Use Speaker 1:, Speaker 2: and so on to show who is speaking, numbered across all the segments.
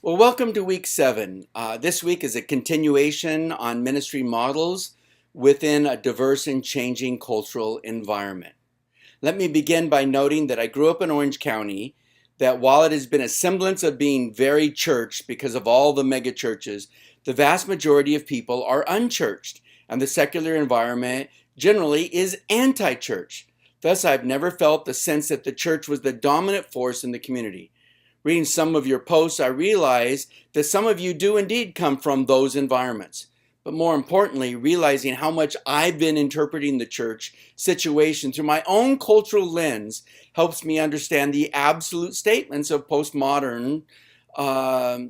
Speaker 1: Well, welcome to week 7. This week is a continuation on ministry models within a diverse and changing cultural environment. Let me begin by noting that I grew up in Orange County, that while it has been a semblance of being very church because of all the mega churches, the vast majority of people are unchurched, and the secular environment generally is anti-church. Thus, I've never felt the sense that the church was the dominant force in the community. Reading some of your posts, I realize that some of you do indeed come from those environments. But more importantly, realizing how much I've been interpreting the church situation through my own cultural lens helps me understand the absolute statements of postmodern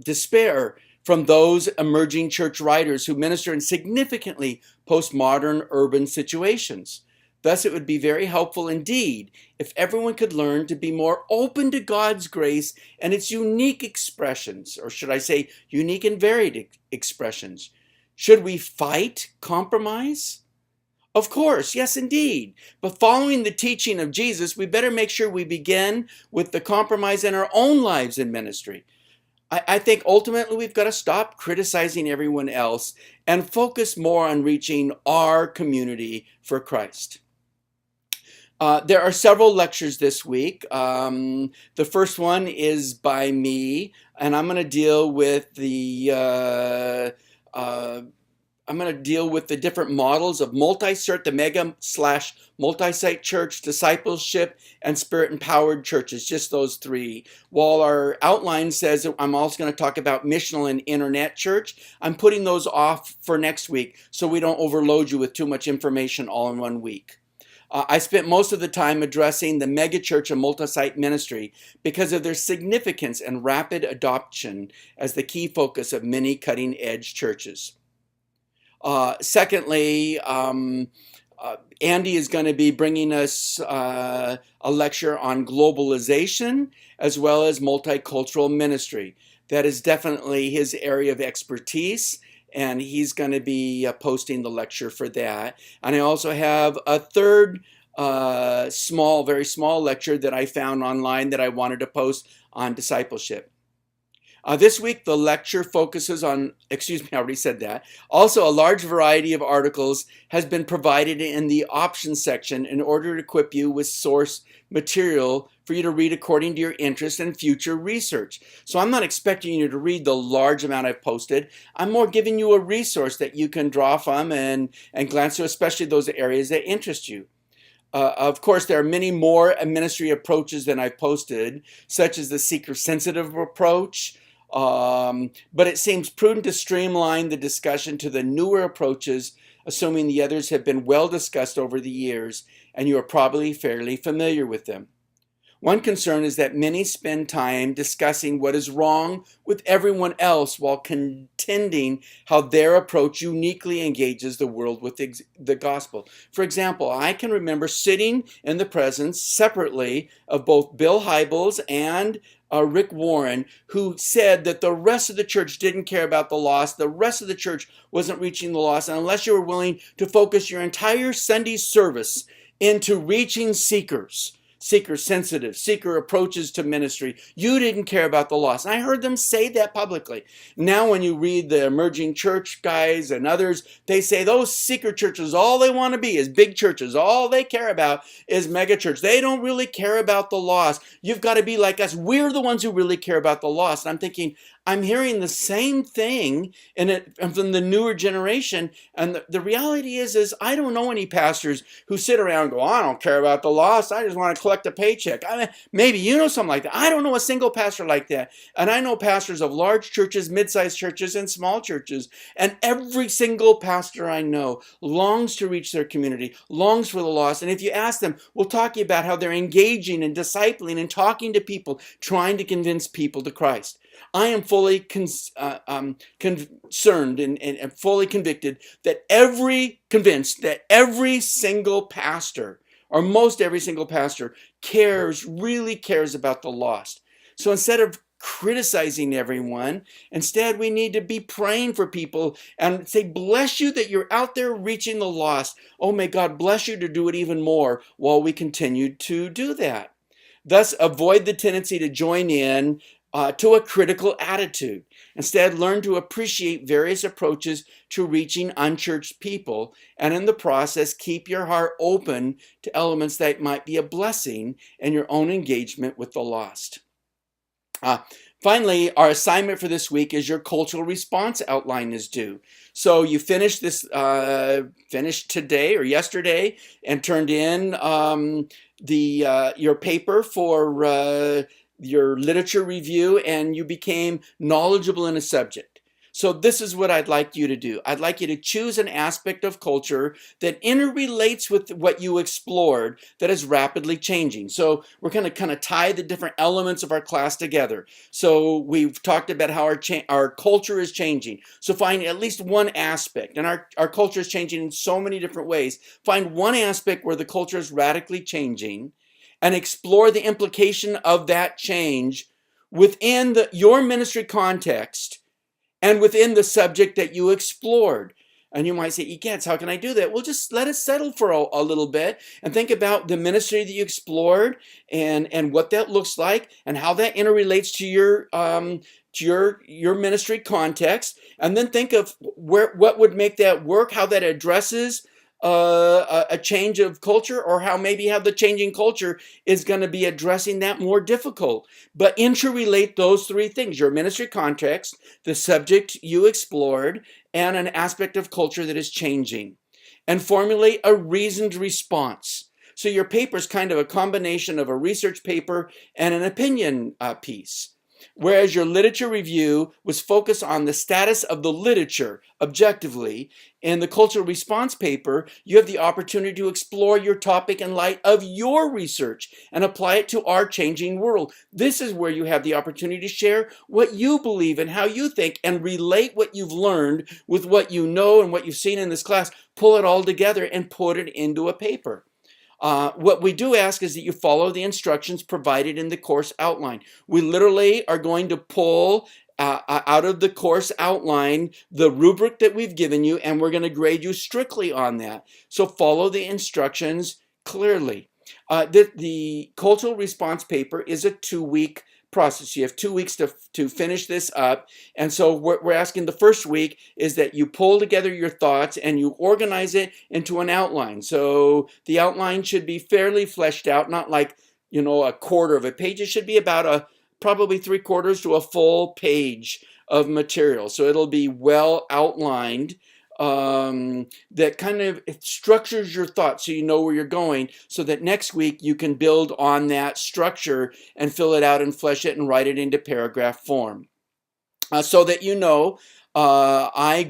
Speaker 1: despair from those emerging church writers who minister in significantly postmodern urban situations. Thus, it would be very helpful indeed if everyone could learn to be more open to God's grace and its unique expressions, or should I say unique and varied expressions. Should we fight compromise? Of course, yes indeed. But following the teaching of Jesus, we better make sure we begin with the compromise in our own lives in ministry. I think ultimately we've got to stop criticizing everyone else and focus more on reaching our community for Christ. There are several lectures this week. The first one is by me, and I'm going to deal with the different models of multi-cert, the mega/multi-site church, discipleship, and spirit-empowered churches, just those three. While our outline says that I'm also going to talk about missional and internet church, I'm putting those off for next week so we don't overload you with too much information all in one week. I spent most of the time addressing the megachurch and multi-site ministry because of their significance and rapid adoption as the key focus of many cutting-edge churches. Secondly, Andy is going to be bringing us a lecture on globalization as well as multicultural ministry. That is definitely his area of expertise, and he's going to be posting the lecture for that. And I also have a third very small lecture that I found online that I wanted to post on discipleship. This week, the lecture focuses on, I already said that. Also, a large variety of articles has been provided in the options section in order to equip you with source material for you to read according to your interest and future research. So I'm not expecting you to read the large amount I've posted. I'm more giving you a resource that you can draw from and glance through, especially those areas that interest you. Of course, there are many more ministry approaches than I've posted, such as the seeker-sensitive approach, but it seems prudent to streamline the discussion to the newer approaches, assuming the others have been well discussed over the years and you are probably fairly familiar with them. One concern is that many spend time discussing what is wrong with everyone else while contending how their approach uniquely engages the world with the gospel. For example, I can remember sitting in the presence separately of both Bill Hybels and Rick Warren, who said that the rest of the church didn't care about the lost, the rest of the church wasn't reaching the lost, and unless you were willing to focus your entire Sunday service into reaching seekers, seeker-sensitive, seeker approaches to ministry, you didn't care about the lost. And I heard them say that publicly. Now when you read the emerging church guys and others, they say those seeker churches, all they want to be is big churches. All they care about is mega church. They don't really care about the lost. You've got to be like us. We're the ones who really care about the lost. And I'm thinking, I'm hearing the same thing from the newer generation. And the reality is I don't know any pastors who sit around and go, I don't care about the lost. I just want to collect a paycheck. I mean, maybe you know something like that. I don't know a single pastor like that. And I know pastors of large churches, mid-sized churches, and small churches. And every single pastor I know longs to reach their community, longs for the lost. And if you ask them, we'll talk to you about how they're engaging and discipling and talking to people, trying to convince people to Christ. I am fully concerned and fully convinced that every single pastor, or most every single pastor, really cares about the lost. So instead of criticizing everyone, instead we need to be praying for people and say, bless you that you're out there reaching the lost. Oh, may God bless you to do it even more while we continue to do that. Thus, avoid the tendency to join in to a critical attitude. Instead, learn to appreciate various approaches to reaching unchurched people, and in the process, keep your heart open to elements that might be a blessing in your own engagement with the lost. Uh, Finally, our assignment for this week is your cultural response outline is due. So you finished finished today or yesterday, and turned in your paper for your literature review, and you became knowledgeable in a subject. So this is what I'd like you to do. I'd like you to choose an aspect of culture that interrelates with what you explored that is rapidly changing. So we're going to kind of tie the different elements of our class together. So we've talked about how our culture is changing. So find at least one aspect, and our culture is changing in so many different ways. Find one aspect where the culture is radically changing and explore the implication of that change within your ministry context and within the subject that you explored. And you might say, Egets, how can I do that? Well, just let it settle for a little bit and think about the ministry that you explored and what that looks like and how that interrelates to your ministry context. And then think of what would make that work, how that addresses a change of culture, or how the changing culture is going to be addressing that more difficult. But interrelate those three things: your ministry context, the subject you explored, and an aspect of culture that is changing, and formulate a reasoned response. So your paper is kind of a combination of a research paper and an opinion piece. Whereas your literature review was focused on the status of the literature objectively, in the cultural response paper, you have the opportunity to explore your topic in light of your research and apply it to our changing world. This is where you have the opportunity to share what you believe and how you think, and relate what you've learned with what you know and what you've seen in this class. Pull it all together and put it into a paper. What we do ask is that you follow the instructions provided in the course outline. We literally are going to pull out of the course outline the rubric that we've given you, and we're going to grade you strictly on that. So follow the instructions clearly. The cultural response paper is a 2-week process. You have 2 weeks to finish this up. And so what we're asking the first week is that you pull together your thoughts and you organize it into an outline. So the outline should be fairly fleshed out, not like, a quarter of a page. It should be about probably 3/4 to a full page of material. So it'll be well outlined. That kind of structures your thoughts so you know where you're going, so that next week you can build on that structure and fill it out and flesh it and write it into paragraph form. So that I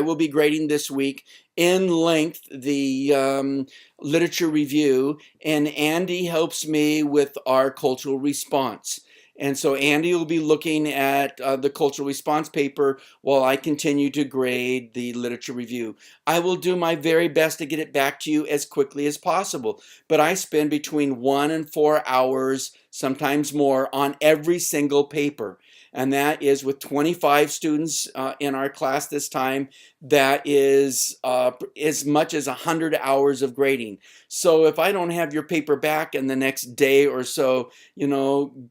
Speaker 1: will be grading this week in length the literature review, and Andy helps me with our cultural response. And so Andy will be looking at the cultural response paper while I continue to grade the literature review. I will do my very best to get it back to you as quickly as possible, but I spend between 1 and 4 hours, sometimes more, on every single paper. And that is, with 25 students in our class this time, that is as much as 100 hours of grading. So if I don't have your paper back in the next day or so,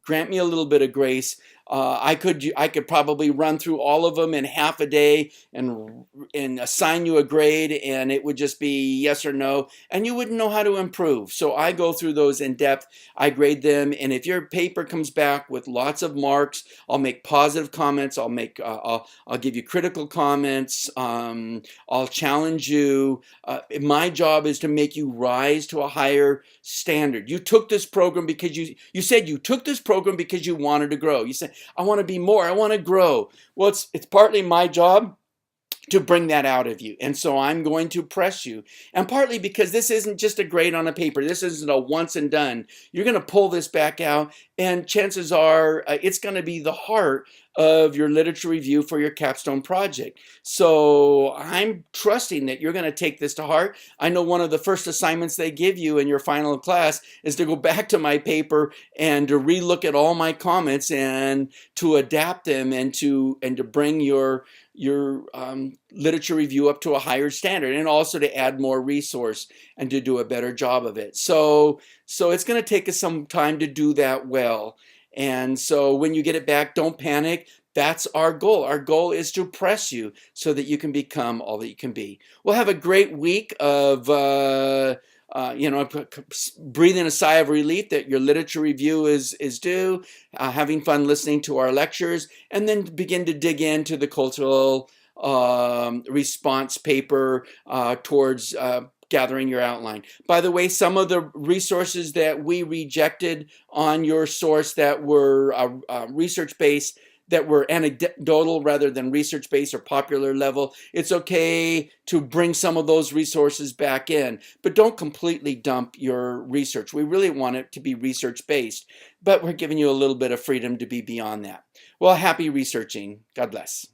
Speaker 1: grant me a little bit of grace. I could probably run through all of them in half a day and assign you a grade, and it would just be yes or no, and you wouldn't know how to improve. So I go through those in depth. I grade them, and if your paper comes back with lots of marks, I'll make positive comments. I'll give you critical comments. I'll challenge you. My job is to make you rise to a higher standard. You took this program because you said you took this program because you wanted to grow. You said, I want to be more. I want to grow. Well, it's partly my job to bring that out of you. And so I'm going to press you. And partly because this isn't just a grade on a paper. This isn't a once and done. You're going to pull this back out, and chances are it's going to be the heart of your literature review for your capstone project. So I'm trusting that you're going to take this to heart. I know one of the first assignments they give you in your final class is to go back to my paper and to relook at all my comments and to adapt them and to bring your literature review up to a higher standard, and also to add more resource and to do a better job of it. So it's going to take us some time to do that well. And so when you get it back, don't panic. That's our goal. Our goal is to press you so that you can become all that you can be. We'll have a great week of, breathing a sigh of relief that your literature review is due, having fun listening to our lectures, and then begin to dig into the cultural response paper towards gathering your outline. By the way, some of the resources that we rejected on your source that were research-based, that were anecdotal rather than research-based or popular level, it's okay to bring some of those resources back in, but don't completely dump your research. We really want it to be research-based, but we're giving you a little bit of freedom to be beyond that. Well, happy researching. God bless.